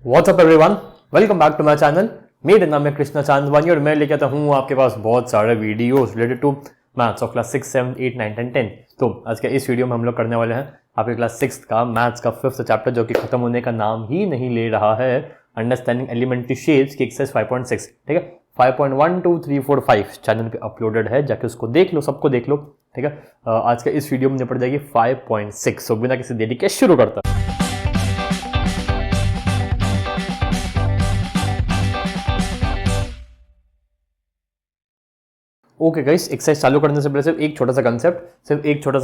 WhatsApp everyone, welcome back to my channel. मेरा नाम है कृष्णा चांदवानी और मैं लेके आता हूँ आपके पास बहुत सारे videos related to maths of class 6, 7, 8, 9, 10, 10। तो आज के इस वीडियो में हम लोग करने वाले हैं आपके क्लास 6 का मैथ्स का 5th चैप्टर, जो कि खत्म होने का नाम ही नहीं ले रहा है, अंडरस्टैंडिंग एलिमेंट्री शेप्स की एक्सरसाइज 5.6। ठीक है, 5.1, 2, 3, 4, 5 चैनल पे अपलोडेड है, जाके उसको देख लो, सबको देख लो। ठीक है, आज का इस वीडियो में निपट जाएगी 5.6। सो बिना किसी देरी के शुरू करता है। ओके गाइस, एक्सरसाइज चालू करने से पहले सिर्फ एक छोटा सा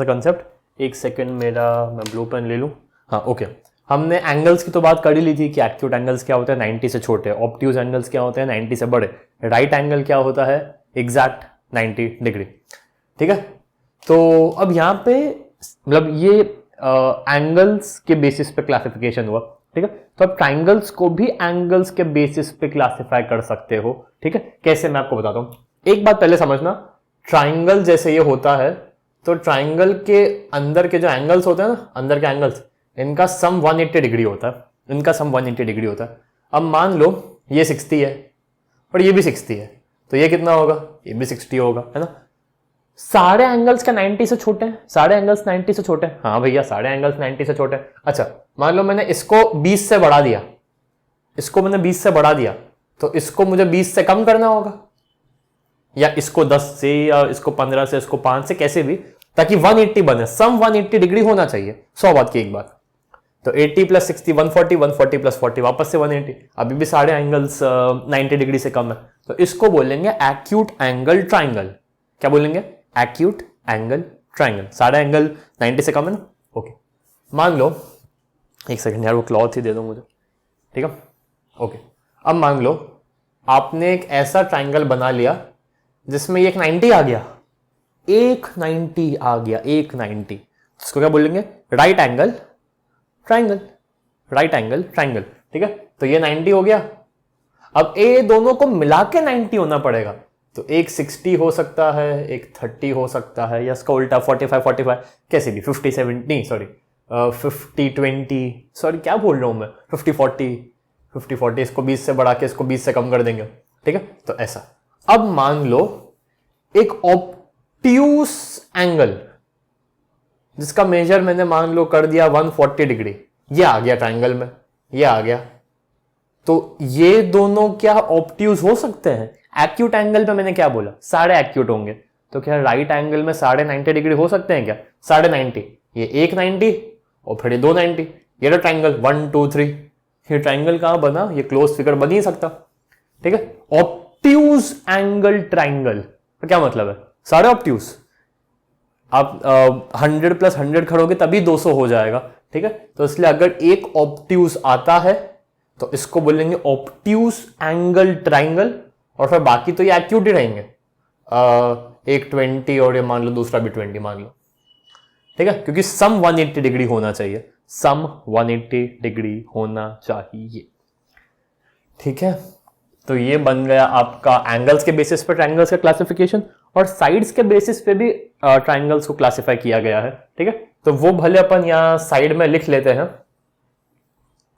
कंसेप्ट। एक सेकंड, मैं ब्लू पेन ले लूँ। हाँ ओके, हमने एंगल्स की तो बात कर ही ली थी कि एक्यूट एंगल्स क्या होते हैं 90 से छोटे, ऑब्ट्यूज एंगल्स क्या होते हैं 90 से बड़े, राइट एंगल क्या होता है एग्जैक्ट 90 डिग्री। ठीक है, तो अब यहाँ पे मतलब ये एंगल्स के बेसिस पे क्लासिफिकेशन हुआ। ठीक है, तो अब ट्राइंगल्स को भी एंगल्स के बेसिस पे क्लासिफाई कर सकते हो। ठीक है, कैसे मैं आपको बताता हूँ। एक बात पहले समझना, ट्राइंगल जैसे ये होता है तो ट्राइंगल के अंदर के जो एंगल्स होते हैं ना, अंदर के एंगल्स, इनका सम 180 डिग्री होता है। अब मान लो ये 60 है और ये भी 60 है, तो ये कितना होगा, ये भी 60 होगा, है ना। सारे एंगल्स क्या 90 से छोटे हैं? सारे एंगल्स 90 से छोटे हैं, हाँ भैया सारे एंगल्स 90 से छोटे हैं। अच्छा, मान लो मैंने इसको 20 से बढ़ा दिया, तो इसको मुझे 20 से कम करना होगा, या इसको 10 से, या इसको 15 से, इसको 5 से, कैसे भी, ताकि 180 बने। सम 180 डिग्री होना चाहिए। 100 बात की एक बात। तो 80 प्लस 60 140, 140 प्लस 40 वापस से 180। अभी भी सारे एंगल्स 90 डिग्री से कम है, तो इसको बोलेंगे एक्यूट एंगल ट्राइंगल। क्या बोलेंगे? Acute angle triangle. सारे एंगल 90 से कम है ना। ओके, मान लो, एक सेकंड यार, वो क्लॉथ ही दे दो मुझे। ठीक है, ओके। अब मान लो आपने एक ऐसा ट्राइंगल बना लिया जिसमें एक 90 आ गया, एक 90, इसको क्या बोलेंगे? Right angle triangle. ठीक है, तो ये 90 हो गया। अब ए दोनों को मिला के 90 होना पड़ेगा, तो एक 60 हो सकता है, एक 30 हो सकता है, या इसका उल्टा 45, कैसे भी, 50 20, सॉरी क्या बोल रहा हूं मैं, 50 40, इसको 20 से बढ़ा के इसको 20 से कम कर देंगे। ठीक है, तो ऐसा। अब मान लो एक ऑब्ट्यूस एंगल जिसका मेजर मैंने मान लो कर दिया 140 डिग्री, ये आ गया ट्राइंगल में, ये आ गया। तो ये दोनों क्या ऑब्ट्यूस हो सकते हैं? एक्यूट एंगल पे मैंने क्या बोला, सारे एक्यूट होंगे, तो क्या राइट एंगल में साढ़े 90 डिग्री हो सकते हैं क्या? 90.5, ये एक 90 और फिर ये 2 90, ये तो ट्राइंगल 1 2 3। ये ट्राइंगल कहां बना? ये क्लोज फिगर बन ही सकता। ठीक है, ऑब्ट्यूज एंगल ट्राइंगल तो क्या मतलब है? सारे ऑब्ट्यूज। आप 100 प्लस 100 खड़ोगे तभी 200 हो जाएगा। ठीक है, तो इसलिए अगर एक ऑब्ट्यूज आता है तो इसको बोलेंगे ऑब्ट्यूज एंगल ट्राइंगल, और फिर बाकी तो ये एक्यूट ही रहेंगे। एक 20 और ये मान लो दूसरा भी 20 मान लो। ठीक है, क्योंकि सम 180 डिग्री होना चाहिए, सम 180 डिग्री होना चाहिए। ठीक है, तो ये बन गया आपका एंगल्स के बेसिस पे ट्राइंगल्स का क्लासिफिकेशन, और साइड्स के बेसिस पे भी ट्राइंगल्स को क्लासिफाई किया गया है। ठीक है, तो वो भले अपन यहाँ साइड में लिख लेते हैं,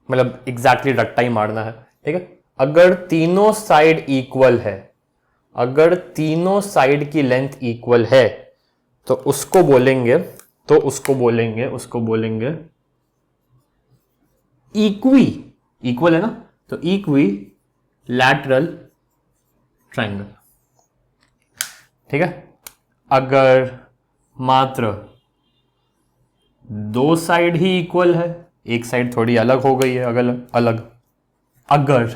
मतलब एग्जैक्टली रट्टा ही मारना है। ठीक है, अगर तीनों साइड इक्वल है, अगर तीनों साइड की लेंथ इक्वल है, तो उसको बोलेंगे इक्वल है ना, तो इक्वी लैटरल ट्राइंगल। ठीक है, अगर मात्र दो साइड ही इक्वल है, एक साइड थोड़ी अलग हो गई है, अलग अगर,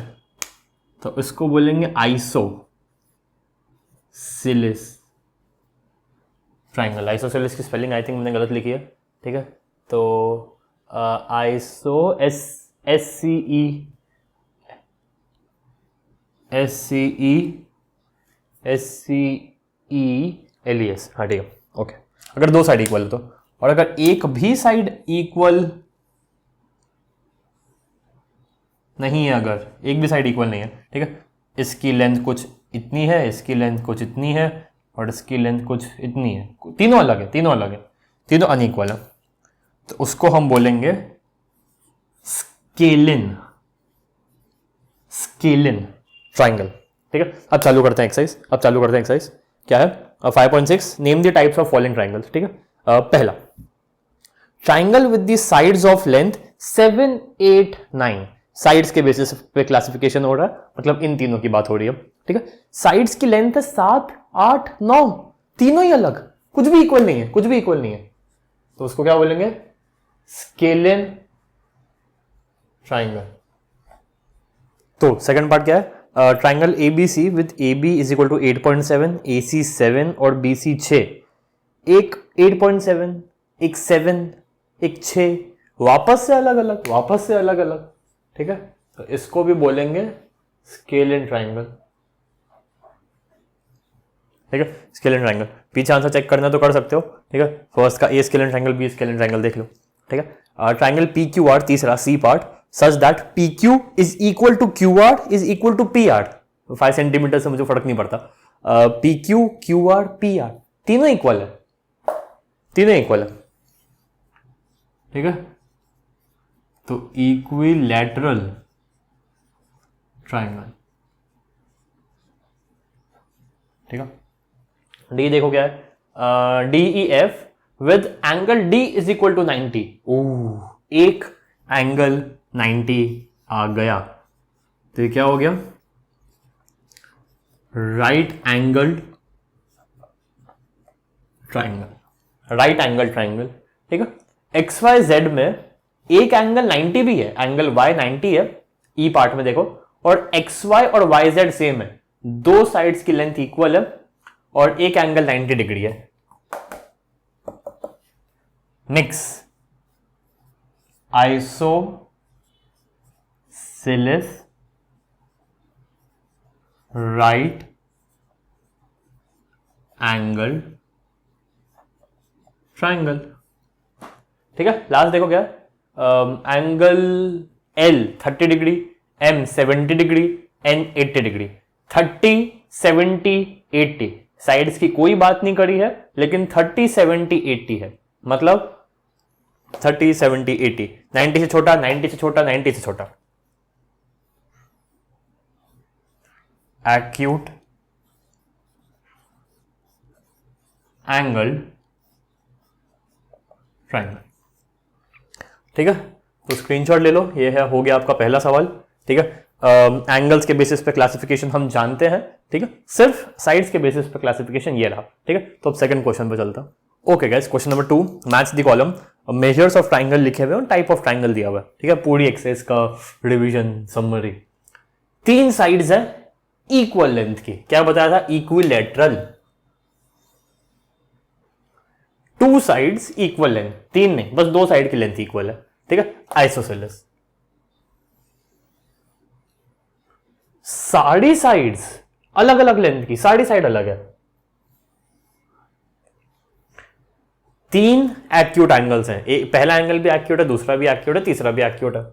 तो इसको बोलेंगे आइसोसेलेस ट्राइंगल। आइसोसेलेस की स्पेलिंग आई थिंक मैंने गलत लिखी है। ठीक है, तो आइसो SCELES, हाँ ठीक है, ओके। अगर दो साइड इक्वल है तो, और अगर एक भी साइड इक्वल नहीं है, अगर एक भी साइड इक्वल नहीं है, ठीक है, इसकी लेंथ कुछ इतनी है, इसकी लेंथ कुछ इतनी है, और इसकी लेंथ कुछ इतनी है, तीनों अलग है, तीनों अनइक्वल है, तो उसको हम बोलेंगे स्केलिन। Scalene triangle. ठीक है, अब चालू करते हैं एक्सरसाइज। क्या है 5.6, name the types of following triangles. ठीक है, पहला triangle with the sides of length 7, 8, 9, sides के बेसिस पे क्लासिफिकेशन हो रहा है, मतलब इन तीनों की बात हो रही है। ठीक है, साइड्स की लेंथ है 7, 8, 9, तीनों ही अलग, कुछ भी इक्वल नहीं है, तो उसको क्या बोलेंगे? Scalene triangle. तो सेकंड पार्ट क्या है? Triangle ABC with AB is equal to 8.7, AC 7 और BC 6। एक 8.7, एक 7, एक 6, वापस से अलग अलग। ठीक है, तो इसको भी बोलेंगे स्केलिन ट्राइंगल। ठीक है, स्केलिन ट्राइंगल। पीछे आंसर चेक करना तो कर सकते हो। ठीक है, फर्स्ट का A scalene triangle, B scalene triangle देख लो। ठीक है, ट्राइंगल PQR तीसरा, C part such that PQ is equal to QR is equal to PR। 5 centimetre से मुझे फर्क नहीं पड़ता। PQ, QR, PR तीनों इक्वल है। ठीक है, तो इक्विलैटरल ट्राइंगल। ठीक है, डी देखो क्या है? DEF with angle D is equal to 90। एक एंगल 90 आ गया, तो ये क्या हो गया? Right angle triangle. ठीक है, XYZ में एक एंगल 90 भी है, एंगल Y 90 है, ई पार्ट में देखो, और XY और YZ सेम है, दो साइड्स की लेंथ इक्वल है और एक एंगल 90 डिग्री है। Next, isosceles right angle triangle. ठीक है, लास्ट देखो क्या है? Angle L 30 degree, M 70 degree, N 80 degree. 30, 70, 80 sides की कोई बात नहीं करी है, लेकिन 30, 70, 80 है, मतलब 30, 70, 80, 90 से छोटा, 90 से छोटा, 90 से छोटा। Acute angle triangle. ठीक है, तो स्क्रीनशॉट ले लो, ये है, हो गया आपका पहला सवाल। ठीक है, एंगल्स के बेसिस पे क्लासिफिकेशन हम जानते हैं। ठीक है, सिर्फ साइड्स के बेसिस पे क्लासिफिकेशन ये रहा। ठीक है, तो अब सेकंड क्वेश्चन पे चलता। Okay guys, question number 2, match the column, measures of triangle लिखे हुए हैं, टाइप ऑफ ट्राइंगल दिया हुआ है। ठीक है, पूरी एक्सरसाइज का रिवीजन समरी। 3 साइड्स है इक्वल लेंथ की, क्या बताया था? इक्विलैटरल। 2 साइड्स इक्वल लेंथ, 3 नहीं, बस 2 साइड की लेंथ इक्वल है। ठीक है, आइसोसेलेस। सारी साइड्स अलग अलग लेंथ की, सारी साइड अलग है। 3 एक्यूट एंगल्स हैं, पहला एंगल भी एक्यूट है, दूसरा भी एक्यूट है, तीसरा भी एक्यूट है।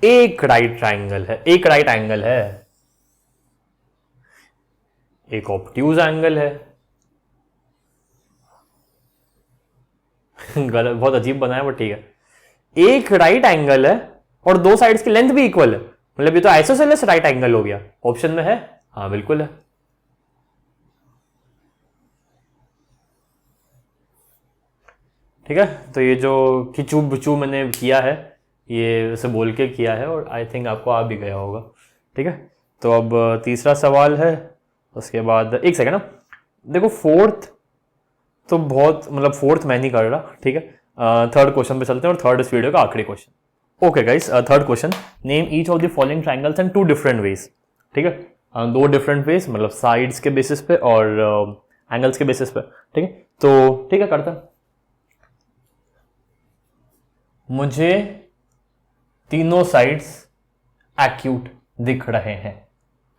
एक राइट ट्राइंगल है, एक राइट एंगल है, एक ऑब्ट्यूज एंगल है। गलत, बहुत अजीब बनाया, बट ठीक है। एक राइट एंगल है और 2 साइड्स की लेंथ भी इक्वल है, मतलब ये तो आइसोसेलेस राइट एंगल हो गया। ऑप्शन में है, हाँ बिल्कुल है। ठीक है, तो ये जो खिंचू बिचू मैंने किया है, ये उसे बोल के किया है, और आई थिंक आपको आ भी गया होगा। ठीक है, तो अब तीसरा सवाल है, उसके बाद एक सेकंड ना, देखो फोर्थ तो बहुत, मतलब फोर्थ मैं नहीं कर रहा। ठीक है, थर्ड क्वेश्चन पे चलते हैं, और थर्ड इस वीडियो का आखिरी question. Okay guys, third question, name each of the following triangles in 2 different ways. ठीक है, 2 डिफरेंट वेज, मतलब साइड्स के बेसिस पे और एंगल्स के बेसिस पे। ठीक है, तो ठीक है, करता मुझे तीनों साइड्स एक्यूट दिख रहे हैं,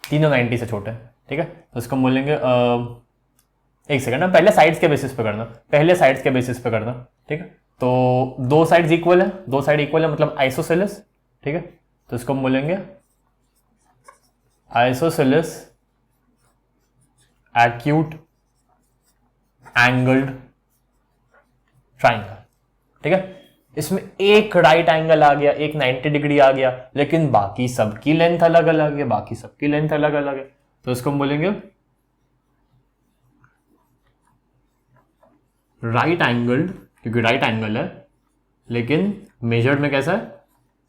तीनों 90 से छोटे हैं। ठीक है, तो इसको बोलेंगे, एक सेकंड ना, पहले साइड्स के बेसिस पे करना, ठीक है, तो 2 साइड्स इक्वल है, 2 साइड इक्वल है, मतलब आइसोसेलेस। ठीक है, तो इसको हम बोलेंगे आइसोसेलेस एक्यूट एंगल्ड ट्राइंगल। ठीक है, इसमें एक राइट एंगल आ गया, एक 90 डिग्री आ गया, लेकिन बाकी सबकी लेंथ अलग अलग है, बाकी सबकी लेंथ अलग अलग है, तो इसको हम बोलेंगे राइट एंगल्ड, क्योंकि राइट एंगल है लेकिन मेजर्ड में कैसा है,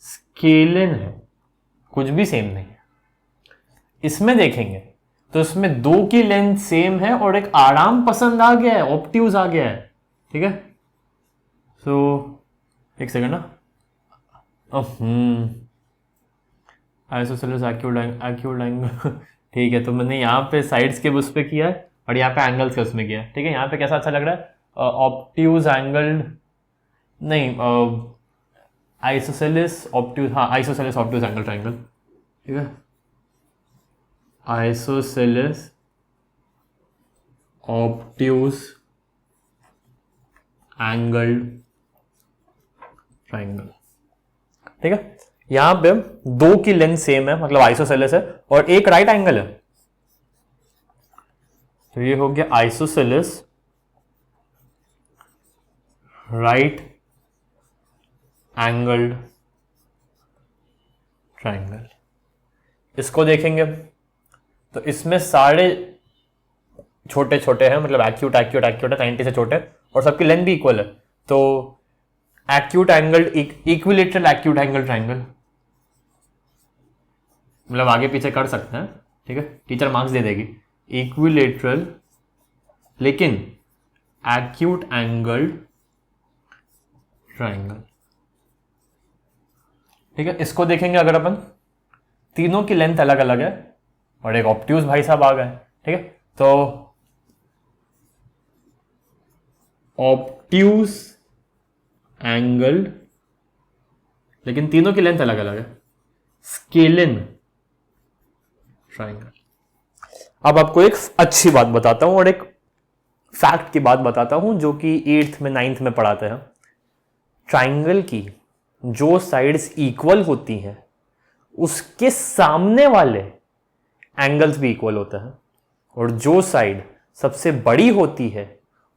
स्केलन है, कुछ भी सेम नहीं है। इसमें देखेंगे तो इसमें दो की लेंथ सेम है और एक आराम पसंद आ गया है, ऑब्ट्यूज आ गया है, ठीक है। सो एक सेकंड ना, आइसोसेलेस एक्यूट एंगल ठीक है, तो मैंने यहाँ पे साइड्स के उस पे किया है और यहाँ पे एंगल्स के उसमें किया है, ठीक है। यहाँ पे कैसा अच्छा लग रहा है, ऑब्ट्यूज एंगल्ड नहीं, आइसोसेलेस ऑब्ट्यूज, हाँ आइसोसेलेस ऑब्ट्यूज एंगल ट्रायंगल, ठीक है, आइसोसेलेस ऑब्ट्यूज एंगल ट्रायंगल, ठीक है। यहां पे दो की लेंथ सेम है, मतलब आइसोसेलेस है, और एक राइट एंगल है, तो ये हो गया आइसोसेलेस राइट एंगल्ड ट्रायंगल। इसको देखेंगे तो इसमें सारे छोटे छोटे हैं, मतलब एक्यूट एक्यूट एक्यूट है, 90 से छोटे, और सबकी लेंथ भी इक्वल है, तो acute angle equilateral acute angle triangle, मतलब आगे पीछे कर सकते हैं, ठीक है, टीचर मार्क्स दे देगी। इक्विलेटरल लेकिन एक्यूट एंगल ट्रायंगल, ठीक है। इसको देखेंगे अगर अपन, तीनों की लेंथ अलग अलग है और एक ऑब्ट्यूज भाई साहब आ गए, ठीक है, तो ऑब्ट्यूज एंगल लेकिन तीनों की लेंथ अलग अलग है, स्केलन ट्रायंगल। अब आपको एक अच्छी बात बताता हूं और एक फैक्ट की बात बताता हूं जो कि 8th में 9th में पढ़ाते हैं। ट्रायंगल की जो साइड्स इक्वल होती हैं उसके सामने वाले एंगल्स भी इक्वल होते हैं, और जो साइड सबसे बड़ी होती है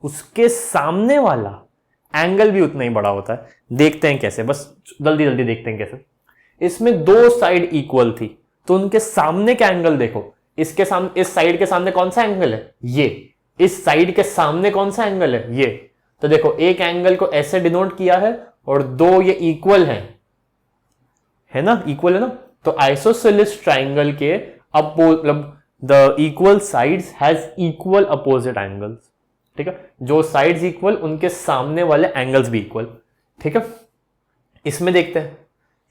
उसके सामने वाला एंगल भी उतना ही बड़ा होता है। देखते हैं कैसे, बस जल्दी जल्दी देखते हैं कैसे। इसमें दो साइड इक्वल थी तो उनके सामने का एंगल देखो, इसके सामने, इस साइड के सामने कौन सा एंगल है, ये, इस साइड के सामने कौन सा एंगल है, ये, तो देखो एक एंगल को ऐसे डिनोट किया है और दो ये इक्वल है ना, इक्वल है ना, तो आइसोसेलेस ट्रायंगल के मतलब the equal sides has equal opposite angles, ठीक है, जो साइड्स इक्वल उनके सामने वाले एंगल्स भी इक्वल, ठीक है। इसमें देखते हैं,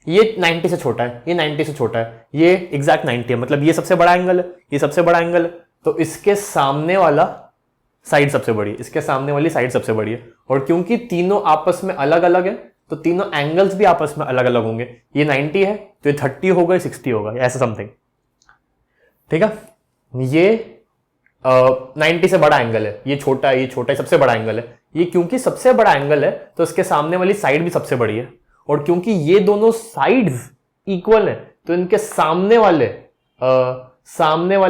ये 90 से छोटा है, ये 90 से छोटा है, ये एग्जैक्ट 90 है, मतलब ये सबसे बड़ा एंगल है, ये सबसे बड़ा एंगल है, तो इसके सामने वाला साइड सबसे बड़ी है, इसके सामने वाली साइड सबसे बड़ी है, और क्योंकि तीनों आपस में अलग अलग है तो तीनों एंगल्स भी आपस में अलग अलग होंगे। ये 90 है तो ये 30 होगा, 60 होगा, ऐसा समथिंग, ठीक है। ये 90 से बड़ा एंगल है, ये छोटा है, ये छोटा है, सबसे बड़ा एंगल है, ये क्योंकि सबसे बड़ा एंगल है तो इसके सामने वाली साइड भी सबसे बड़ी है, और क्योंकि ये दोनों साइड्स इक्वल है तो इनके सामने वाले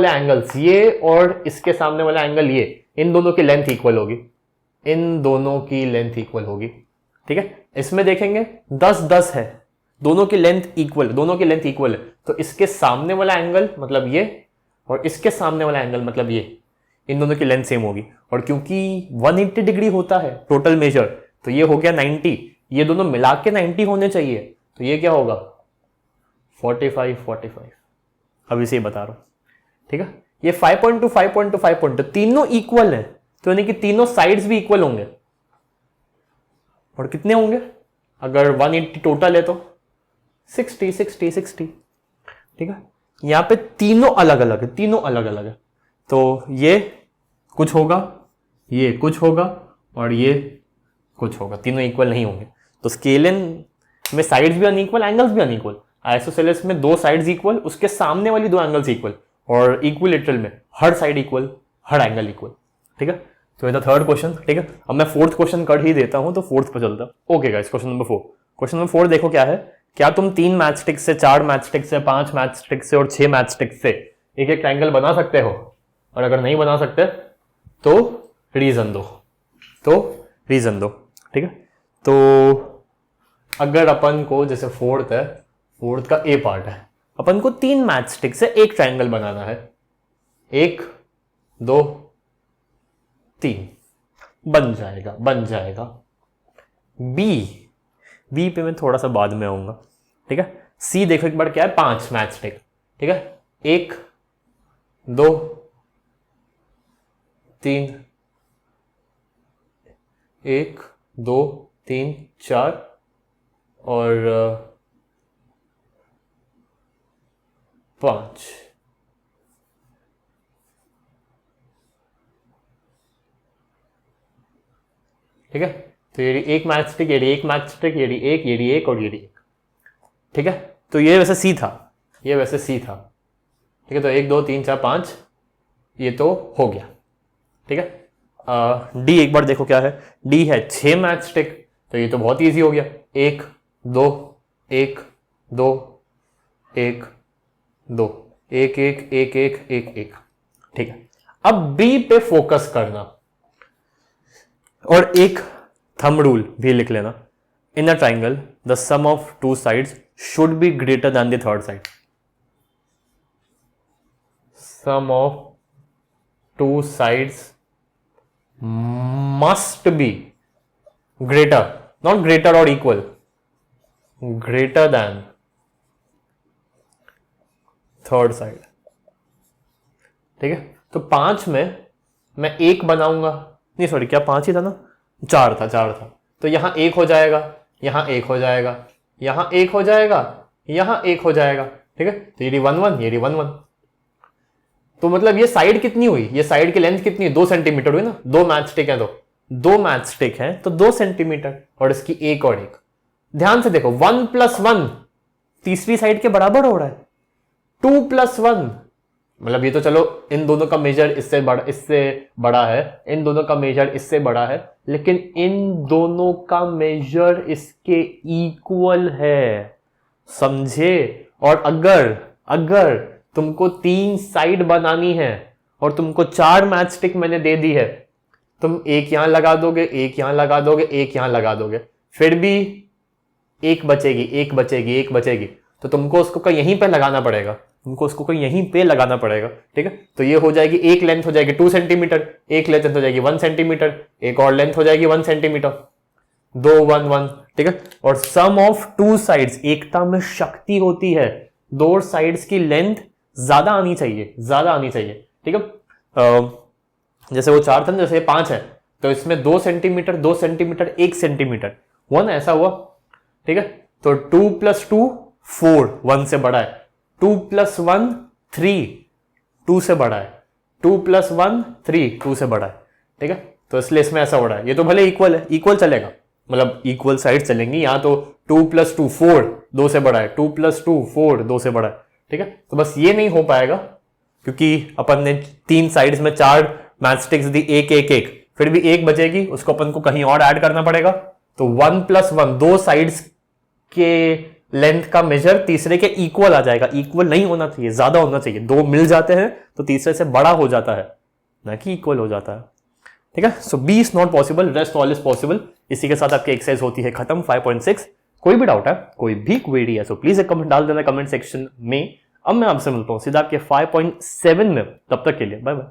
एंगल्स, ये और इसके सामने वाला एंगल ये, इन दोनों की लेंथ इक्वल होगी, इन दोनों की लेंथ इक्वल होगी, ठीक है। इसमें देखेंगे 10-10 है, दोनों की लेंथ इक्वल, दोनों की लेंथ इक्वल है, तो इसके सामने वाला एंगल मतलब ये और इसके सामने वाला एंगल मतलब ये, इन दोनों की लेंथ सेम होगी, और क्योंकि 180 डिग्री होता है टोटल मेजर, तो ये हो गया 90, ये दोनों मिला के 90 होने चाहिए, तो ये क्या होगा 45। अब इसे बता रहा हूं, ठीक है। ये 5.2 5.2 5.2 तीनों इक्वल है, तो यानी कि तीनों साइड्स भी इक्वल होंगे, और कितने होंगे, अगर 180 टोटल है तो 60, ठीक है। यहां पे तीनों अलग अलग है, तीनों अलग अलग है, तो ये कुछ होगा, ये कुछ होगा, और ये कुछ होगा, तीनों इक्वल नहीं होंगे, तो स्केलन में साइड्स भी अनइक्वल, एंगल्स भी अनइक्वल। आइसोसेलेस में दो साइड्स इक्वल, उसके सामने वाली दो एंगल्स इक्वल, और इक्विलेटरल में हर साइड इक्वल, हर एंगल इक्वल, ठीक है। तो ये था थर्ड क्वेश्चन, ठीक है। अब मैं फोर्थ क्वेश्चन कर ही देता हूं, तो फोर्थ पर चलता। Okay guys, question number 4। Question number 4 देखो क्या है, क्या तुम 3 मैच स्टिक से, 4 मैच स्टिक से, 5 मैच स्टिक से और 6 मैच स्टिक से एक एक ट्रायंगल बना सकते हो, और अगर नहीं बना सकते तो रीजन दो, ठीक है। तो अगर अपन को जैसे फोर्थ है, फोर्थ का ए पार्ट है, अपन को 3 मैच स्टिक से एक ट्रायंगल बनाना है, 1 2 3, बन जाएगा। बी पे मैं थोड़ा सा बाद में आऊंगा, ठीक है। सी देखो एक बार क्या है, 5 मैच स्टिक, ठीक है, 1 2 3, 1 2 3 4 और 5। ठीक है, तो ये एक मैच स्टिक, ये एक मैच स्टिक, ये एक और ये एक, ठीक है। तो ये वैसे सी था, ठीक है। तो 1 2 3 4 5 ये तो हो गया, ठीक है। डी एक बार देखो क्या है, डी है 6 मैच स्टिक, तो ये तो बहुत ईजी हो गया, 1 2 1 2 1 2 1 1 1 1 1 1, ठीक है। अब बी पे फोकस करना, और एक थंब रूल भी लिख लेना, in a triangle the sum of 2 sides should be greater than the third side. Sum of 2 sides must be greater, not greater or equal, greater than third side, ठीक है। तो 5 में मैं 1 बनाऊंगा, नहीं सॉरी क्या 5 ही था ना, 4 था, तो यहां 1 हो जाएगा, यहां 1 हो जाएगा, यहां 1 हो जाएगा, यहां 1 हो जाएगा, ठीक है। तो ये 1 1, ये 1 1, तो मतलब ये साइड कितनी हुई, ये साइड की लेंथ कितनी, 2 सेंटीमीटर हुई ना, 2 मैच स्टिक है, तो 2 मैच स्टिक है तो 2 सेंटीमीटर, और इसकी एक और एक। ध्यान से देखो 1 + 1 तीसरी साइड के बराबर हो रहा है, 2 + 1 मतलब ये तो चलो इन दोनों का मेजर इससे बड़ा है, इन दोनों का मेजर इससे बड़ा है, लेकिन इन दोनों का मेजर इसके इक्वल है, समझे। और अगर तुमको 3 साइड बनानी है और तुमको 4 मैच स्टिक मैंने दे दी है, तुम एक यहां लगा दोगे, एक यहां लगा दोगे, एक यहां लगा दोगे, फिर भी एक बचेगी, तो तुमको उसको कहीं यहीं पे लगाना पड़ेगा, ठीक है। तो ये हो जाएगी, एक लेंथ हो जाएगी 2 सेंटीमीटर, एक लेंथ हो जाएगी 1 सेंटीमीटर, एक और लेंथ हो जाएगी 1 सेंटीमीटर, 2 1 1, ठीक है। और सम ऑफ 2 साइड्स, एकता में शक्ति होती है, 2 साइड्स की लेंथ ज्यादा आनी चाहिए, ठीक है। जैसे वो 4 था ना, जैसे 5 है, तो इसमें 2 सेंटीमीटर 2 सेंटीमीटर 1 सेंटीमीटर 1 ऐसा हुआ, ठीक है। तो 2 + 2 4, 1 से बड़ा है, 2 + 1 3, 2 से बड़ा है, 2 + 1 3, 2 से बड़ा है, ठीक है। तो इसलिए इसमें ऐसा हो रहा है, ये तो भले इक्वल है, इक्वल चलेगा, मतलब इक्वल साइड चलेंगी, यहां तो 2 + 2 4 2 से बड़ा है, 2 + 2 4 2 से बड़ा है, ठीक है। तो बस ये नहीं हो पाएगा क्योंकि अपन ने 3 साइड्स में 4 मैच स्टिक्स दी, एक एक एक, फिर भी एक बचेगी, उसको अपन को कहीं और ऐड करना पड़ेगा। तो 1 + 1 2 साइड्स के लेंथ का मेजर तीसरे के इक्वल आ जाएगा, इक्वल नहीं होना चाहिए, ज्यादा होना चाहिए, 2 मिल जाते हैं तो तीसरे से बड़ा हो जाता है, ना कि इक्वल हो जाता है, ठीक है। So B is not possible, rest all is possible. इसी के साथ आपकी एक्सरसाइज होती है खत्म 5.6। कोई भी डाउट है, कोई भी क्वेरी है, सो प्लीज एक कमेंट डाल देना कमेंट सेक्शन में। अब मैं आपसे मिलता हूं सीधा आपके 5.7 में, तब तक के लिए बाय बाय।